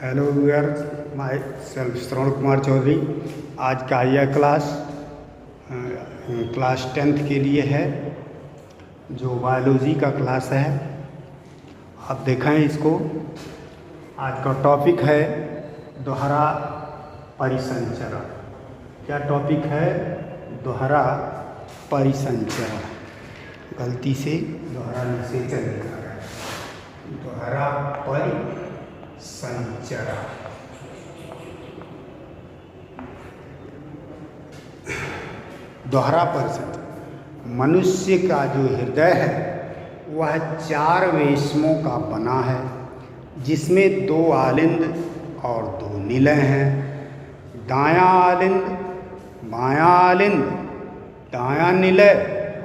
Hello viewers, my self Shravan Kumar Chaudhary. आज का यह क्लास 10th के लिए है, जो बायोलॉजी का क्लास है। आप देखें इसको। आज का टॉपिक है दोहरा परिसंचरण। क्या टॉपिक है? दोहरा परिसंचरण। गलती से दोहरा निषेचन लिखा है। दोहरा परिसंचरण। दोहरा परिसंचरण। मनुष्य का जो हृदय है वह 4 वेशमों का बना है, जिसमें 2 आलिंद और 2 निलय हैं। दायां आलिंद, बायां आलिंद, दायां निलय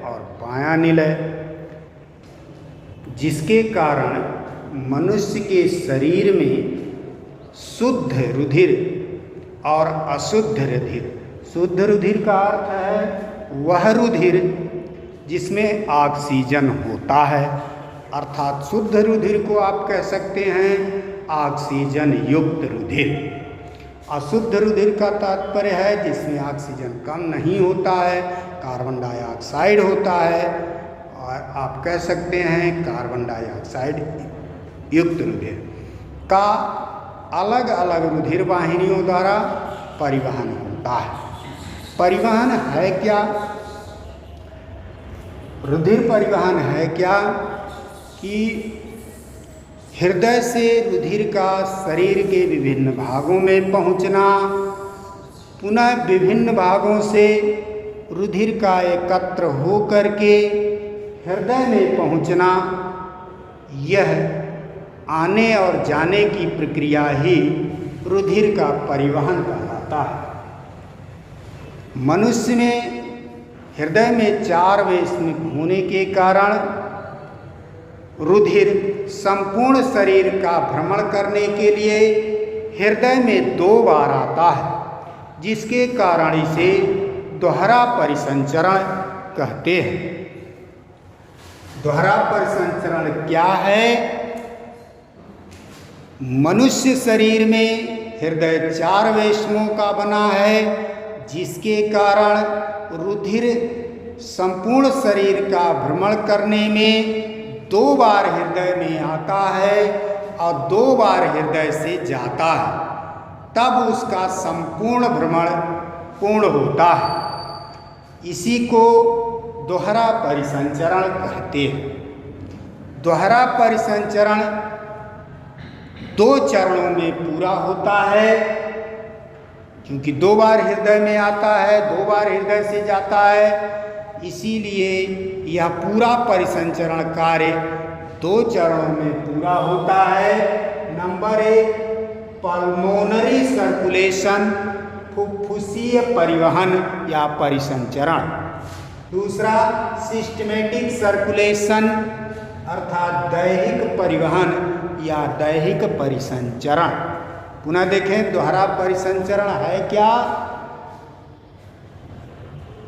और बायां निलय, जिसके कारण मनुष्य के शरीर में शुद्ध रुधिर और अशुद्ध रुधिर। शुद्ध रुधिर का अर्थ है वह रुधिर जिसमें ऑक्सीजन होता है, अर्थात शुद्ध रुधिर को आप कह सकते हैं ऑक्सीजन युक्त रुधिर। अशुद्ध रुधिर का तात्पर्य है जिसमें ऑक्सीजन कम नहीं होता है, कार्बन डाइऑक्साइड होता है, और आप कह सकते हैं कार्बन डाइऑक्साइड युक्त रुधिर का अलग अलग रुधिर वाहिनियों द्वारा परिवहन होता है। परिवहन है क्या? रुधिर परिवहन है क्या कि हृदय से रुधिर का शरीर के विभिन्न भागों में पहुंचना, पुनः विभिन्न भागों से रुधिर का एकत्र हो करके हृदय में पहुंचना, यह आने और जाने की प्रक्रिया ही रुधिर का परिवहन कहलाता है। मनुष्य में हृदय में 4 वेशम होने के कारण रुधिर संपूर्ण शरीर का भ्रमण करने के लिए हृदय में 2 बार आता है, जिसके कारण इसे दोहरा परिसंचरण कहते हैं। दोहरा परिसंचरण क्या है? मनुष्य शरीर में हृदय 4 वेशमों का बना है, जिसके कारण रुधिर संपूर्ण शरीर का भ्रमण करने में 2 बार हृदय में आता है और 2 बार हृदय से जाता है, तब उसका संपूर्ण भ्रमण पूर्ण होता है। इसी को दोहरा परिसंचरण कहते हैं। दोहरा परिसंचरण 2 चरणों में पूरा होता है, क्योंकि 2 बार हृदय में आता है, 2 बार हृदय से जाता है, इसीलिए यह पूरा परिसंचरण कार्य 2 चरणों में पूरा होता है। नंबर 1 पल्मोनरी सर्कुलेशन, फुफ्फुसीय परिवहन या परिसंचरण। दूसरा सिस्टमेटिक सर्कुलेशन, अर्थात दैहिक परिवहन या दैहिक परिसंचरण। पुनः देखें, दोहरा परिसंचरण है क्या?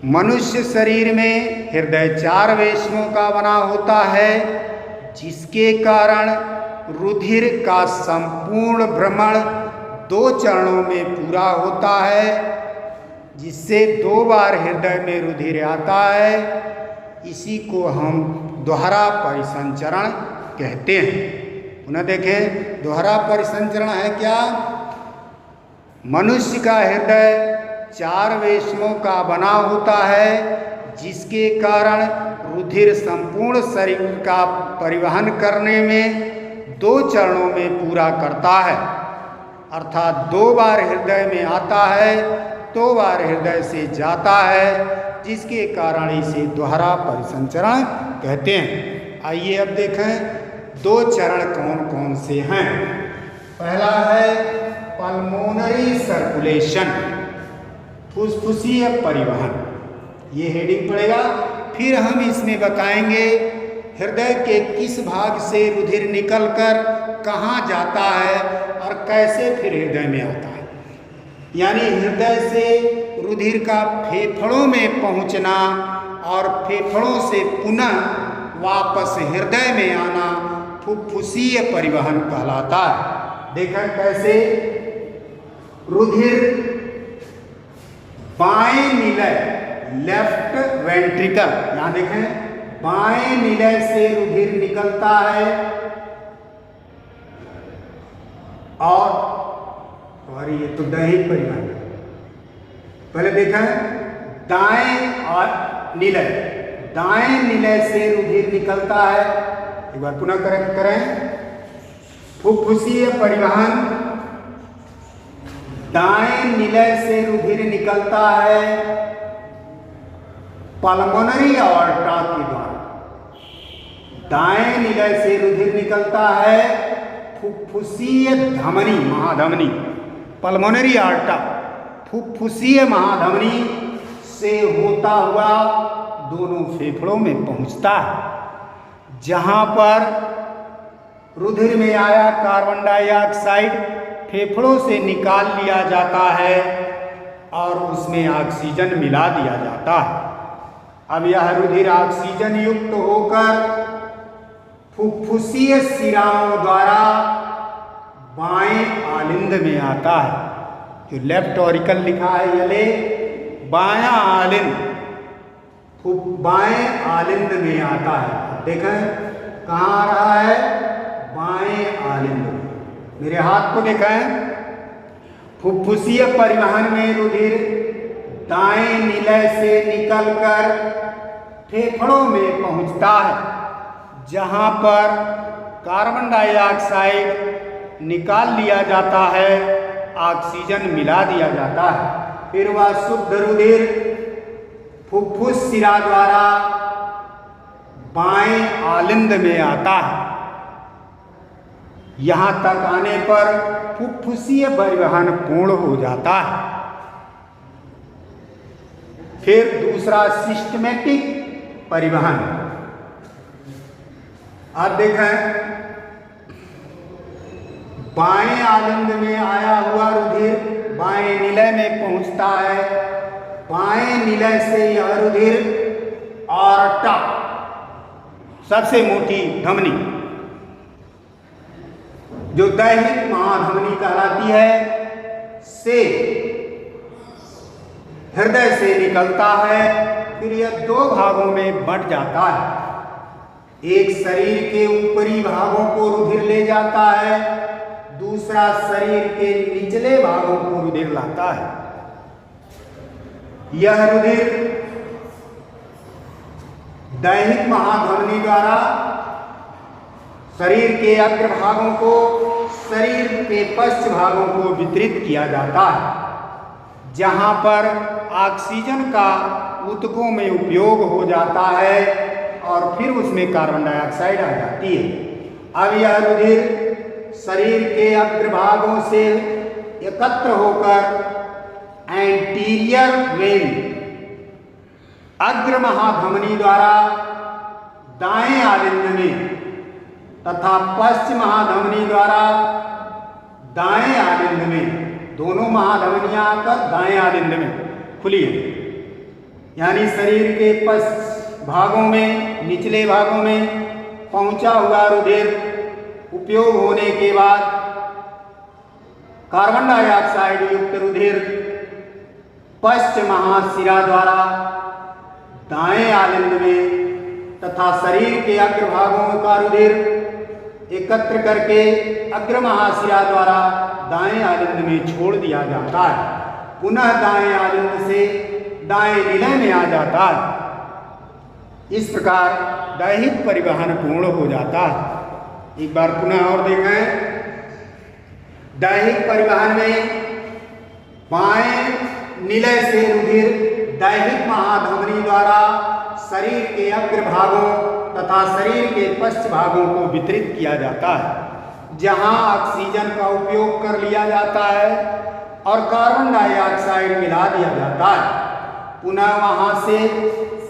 मनुष्य शरीर में हृदय 4 वेशमों का बना होता है, जिसके कारण रुधिर का संपूर्ण भ्रमण 2 चरणों में पूरा होता है, जिससे 2 बार हृदय में रुधिर आता है। इसी को हम दोहरा परिसंचरण कहते हैं। पुनः देखें, दोहरा परिसंचरण है क्या? मनुष्य का हृदय 4 वेशमों का बना होता है, जिसके कारण रुधिर संपूर्ण शरीर का परिवहन करने में 2 चरणों में पूरा करता है, अर्थात 2 बार हृदय में आता है, 2 बार हृदय से जाता है, जिसके कारण इसे दोहरा परिसंचरण कहते हैं। आइए अब देखें 2 चरण कौन कौन से हैं। पहला है पल्मोनरी सर्कुलेशन, फुफ्फुसीय परिवहन। ये हेडिंग पड़ेगा। फिर हम इसमें बताएंगे हृदय के किस भाग से रुधिर निकलकर कहाँ जाता है और कैसे फिर हृदय में आता है। यानी हृदय से रुधिर का फेफड़ों में पहुँचना और फेफड़ों से पुनः वापस हृदय में आना फुफ्फुसीय परिवहन कहलाता है। देखा कैसे रुधिर बाएं निलय लेफ्ट वेंट्रिकल, यहां देखें बाएं निलय से रुधिर निकलता है और ये तो दैहिक परिवहन। पहले देखा दाएं और दाएं निलय से रुधिर निकलता है। एक बार पुनः करें फुफ्फुसीय परिवहन, दाएं निलय से रुधिर निकलता है पल्मोनरी ऑर्टा के द्वारा। दाएं निलय से रुधिर निकलता है फुफ्फुसीय धमनी, महाधमनी, पल्मोनरी आर्टा, फुफ्फुसीय महाधमनी से होता हुआ दोनों फेफड़ों में पहुंचता है, जहां पर रुधिर में आया कार्बन डाइऑक्साइड फेफड़ों से निकाल लिया जाता है और उसमें ऑक्सीजन मिला दिया जाता है। अब यह रुधिर ऑक्सीजन युक्त होकर फुफ्फुसीय शिराओं द्वारा बाएं आलिंद में आता है। जो लेफ्ट ऑरिकल लिखा है यले बायां आलिंद, बाएं आलिंद में आता है। देखें कहाँ आ रहा है, बाएं आलिंद। मेरे हाथ को देखें, फुफ्फुसीय परिवहन में रुधिर दाएं निलय से निकलकर फेफड़ों में पहुंचता है, जहां पर कार्बन डाइऑक्साइड निकाल लिया जाता है, ऑक्सीजन मिला दिया जाता है। फिर वह शुद्ध रुधिर फुफ्फुस शिरा द्वारा बाएं आलिंद में आता है। यहां तक आने पर फुफ्फुसीय परिवहन पूर्ण हो जाता है। फिर दूसरा सिस्टमैटिक परिवहन। आप देखें बाएं आलिंद में आया हुआ रुधिर बाएं निलय में पहुंचता है। बाएं निलय से यह रुधिर आर्टा, सबसे मोटी धमनी जो दैहिक महाधमनी कहलाती है, से हृदय से निकलता है। फिर यह दो भागों में बंट जाता है। एक शरीर के ऊपरी भागों को रुधिर ले जाता है, दूसरा शरीर के निचले भागों को रुधिर लाता है। यह रुधिर दैहिक महाधमनी द्वारा शरीर के अग्र भागों को शरीर के पश्च भागों को वितरित किया जाता है, जहां पर ऑक्सीजन का ऊतकों में उपयोग हो जाता है और फिर उसमें कार्बन डाइऑक्साइड आ जाती है। अब यह रुधिर शरीर के अग्रभागों से एकत्र होकर एंटीरियर वेन, अग्र महाधमनी द्वारा दाएं आलिंद में तथा पश्च महाधमनी द्वारा दाएं आलिंद में, दोनों महाधमनियां आकर दाएं आलिंद में खुली है। यानी शरीर के पश्च भागों में, निचले भागों में पहुंचा हुआ रुधिर उपयोग होने के बाद कार्बन डाइऑक्साइड युक्त रुधिर पश्च महाशिरा द्वारा दाएं आलिंद में तथा शरीर के अग्र भागों का रुधिर एकत्र करके अग्र महाशिरा द्वारा दाएं आलिंद में छोड़ दिया जाता है। पुनः दाएं आलिंद से दाएं निलय में आ जाता है। इस प्रकार दैहिक परिवहन पूर्ण हो जाता है। एक बार पुनः और देखें, दैहिक परिवहन में बाएं निलय से रुधिर दैहिक महाधमनी द्वारा शरीर के अग्र भागों तथा शरीर के पश्च भागों को वितरित किया जाता है, जहां ऑक्सीजन का उपयोग कर लिया जाता है और कार्बन डाइऑक्साइड मिला दिया जाता है। पुनः वहां से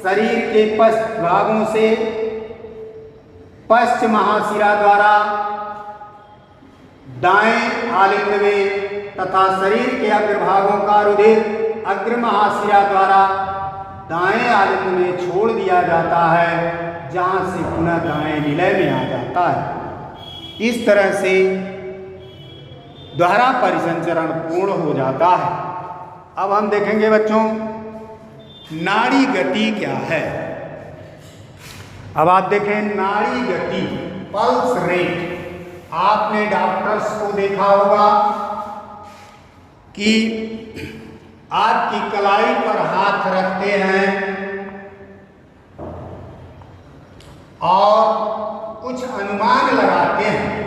शरीर के पश्च भागों से पश्च महाशिरा द्वारा दाएं आलिंद में तथा शरीर के अग्रभागों का रुधिर अग्र महाशिरा द्वारा दाएं आलिंद में छोड़ दिया जाता है, जहां से पुनः दाएं निलय में आ जाता है। इस तरह से द्वारा परिसंचरण पूर्ण हो जाता है। अब हम देखेंगे बच्चों नाड़ी गति क्या है। अब आप देखें नाड़ी गति पल्स रेट। आपने डॉक्टर्स को देखा होगा कि आपकी कलाई पर हाथ रखते हैं और कुछ अनुमान लगाते हैं।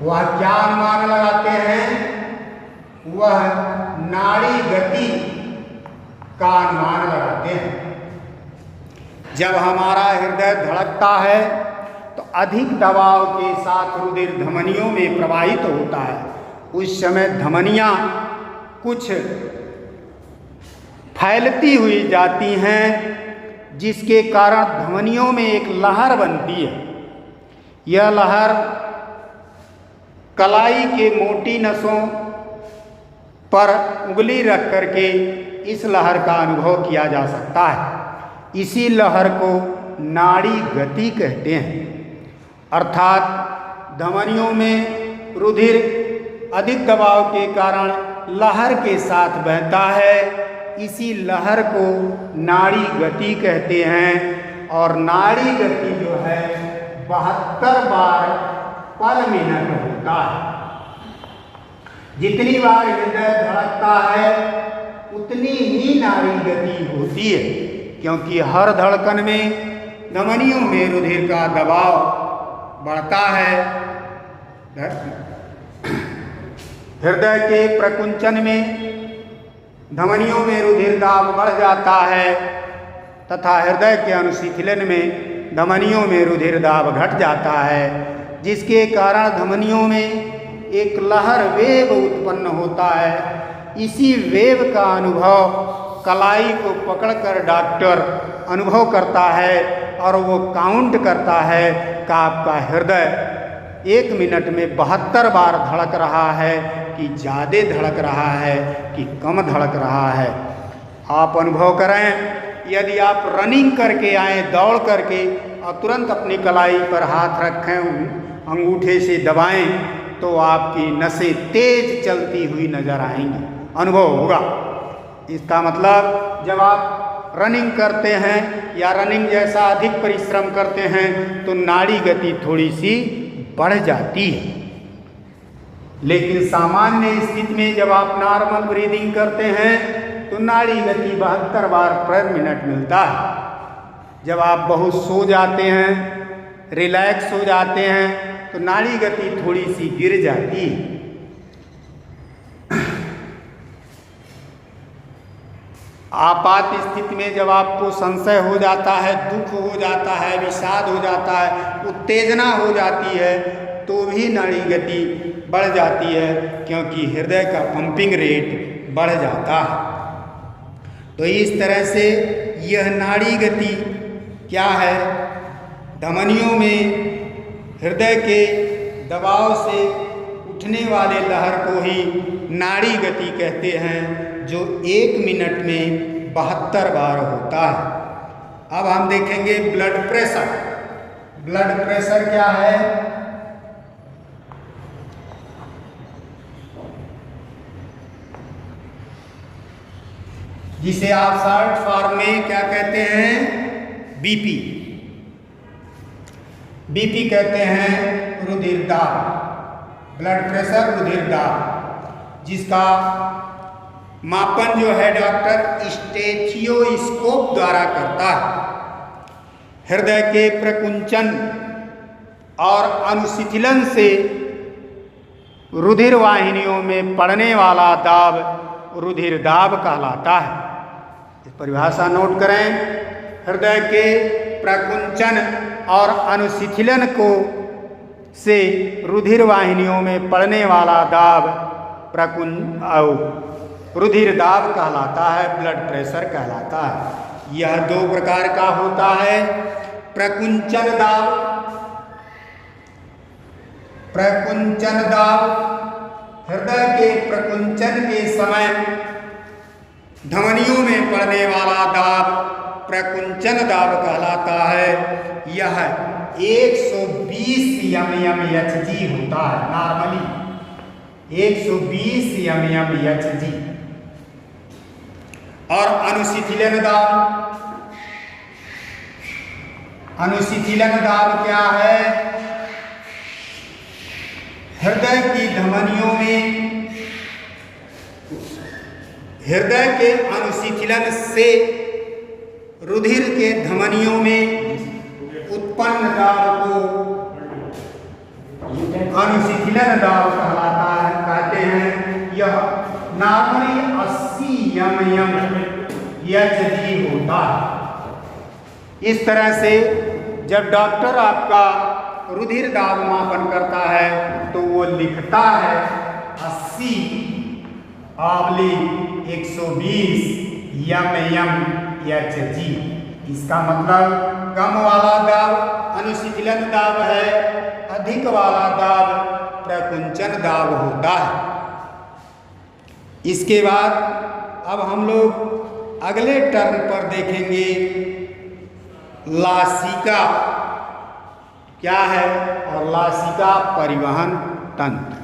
वह क्या अनुमान लगाते हैं? वह नाड़ी गति का अनुमान लगाते हैं। जब हमारा हृदय धड़कता है तो अधिक दबाव के साथ रुधिर धमनियों में प्रवाहित होता है। उस समय धमनियाँ कुछ फैलती हुई जाती हैं, जिसके कारण धमनियों में एक लहर बनती है। यह लहर कलाई के मोटी नसों पर उंगली रख करके इस लहर का अनुभव किया जा सकता है। इसी लहर को नाड़ी गति कहते हैं। अर्थात धमनियों में रुधिर अधिक दबाव के कारण लहर के साथ बहता है। इसी लहर को नाड़ी गति कहते हैं। और नाड़ी गति जो है 72 बार पर मिनट होता है। जितनी बार हृदय धड़कता है उतनी ही नाड़ी गति होती है, क्योंकि हर धड़कन में धमनियों में रुधिर का दबाव बढ़ता है। हृदय के प्रकुंचन में धमनियों में रुधिर दाब बढ़ जाता है तथा हृदय के अनुशीतलन में धमनियों में रुधिर दाब घट जाता है, जिसके कारण धमनियों में एक लहर वेव उत्पन्न होता है। इसी वेव का अनुभव कलाई को पकड़कर डॉक्टर अनुभव करता है और वो काउंट करता है कि आपका हृदय 1 मिनट में 72 बार धड़क रहा है कि ज़्यादा धड़क रहा है कि कम धड़क रहा है। आप अनुभव करें, यदि आप रनिंग करके आएँ, दौड़ करके और तुरंत अपनी कलाई पर हाथ रखें, अंगूठे से दबाएं, तो आपकी नसें तेज चलती हुई नजर आएंगी, अनुभव होगा। इसका मतलब जब आप रनिंग करते हैं या रनिंग जैसा अधिक परिश्रम करते हैं तो नाड़ी गति थोड़ी सी बढ़ जाती है। लेकिन सामान्य स्थिति में जब आप नॉर्मल ब्रीदिंग करते हैं तो नाड़ी गति 72 बार पर मिनट मिलता है। जब आप बहुत सो जाते हैं, रिलैक्स हो जाते हैं, तो नाड़ी गति थोड़ी सी गिर जाती है। आपात स्थिति में जब आपको संशय हो जाता है, दुख हो जाता है, विषाद हो जाता है, उत्तेजना हो जाती है, तो भी नाड़ी गति बढ़ जाती है, क्योंकि हृदय का पंपिंग रेट बढ़ जाता है। तो इस तरह से यह नाड़ी गति क्या है? धमनियों में हृदय के दबाव से उठने वाले लहर को ही नाड़ी गति कहते हैं, जो 1 मिनट में 72 बार होता है। अब हम देखेंगे ब्लड प्रेशर। ब्लड प्रेशर क्या है? जिसे आप शॉर्ट फॉर्म में क्या कहते हैं? बीपी। बीपी कहते हैं रुधिर दाब। ब्लड प्रेशर रुधिर दाब, जिसका मापन जो है डॉक्टर स्टेथियोस्कोप द्वारा करता है। हृदय के प्रकुंचन और अनुशीतलन से रुधिर वाहिनियों में पड़ने वाला दाब रुधिर दाब कहलाता है। इस परिभाषा नोट करें। हृदय के प्रकुंचन और अनुशीतलन को से रुधिर वाहिनियों में पड़ने वाला दाब रुधिर दाब कहलाता है, ब्लड प्रेशर कहलाता है। यह 2 प्रकार का होता है। प्रकुंचन दाब। प्रकुंचन दाब हृदय के प्रकुंचन के समय धमनियों में पड़ने वाला दाब प्रकुंचन दाब कहलाता है। यह 120 mmHg होता है नॉर्मली, 120 mmHg। और अनुशीतलन दाब क्या है? हृदय की धमनियों में, हृदय के अनुशीतलन से रुधिर के धमनियों में उत्पन्न दाब को अनुशीतलन दाब कहते हैं। यह नॉर्मली 80 mmHg होता है। इस तरह से जब डॉक्टर आपका रुधिर दाब मापन करता है तो वो लिखता है 80/120 mmHg। इसका मतलब कम वाला दाब अनुशीतलन दाब है, अधिक वाला दाब प्रकुंचन दाब होता है। इसके बाद अब हम लोग अगले टर्म पर देखेंगे लासिका क्या है और लासिका परिवहन तंत्र।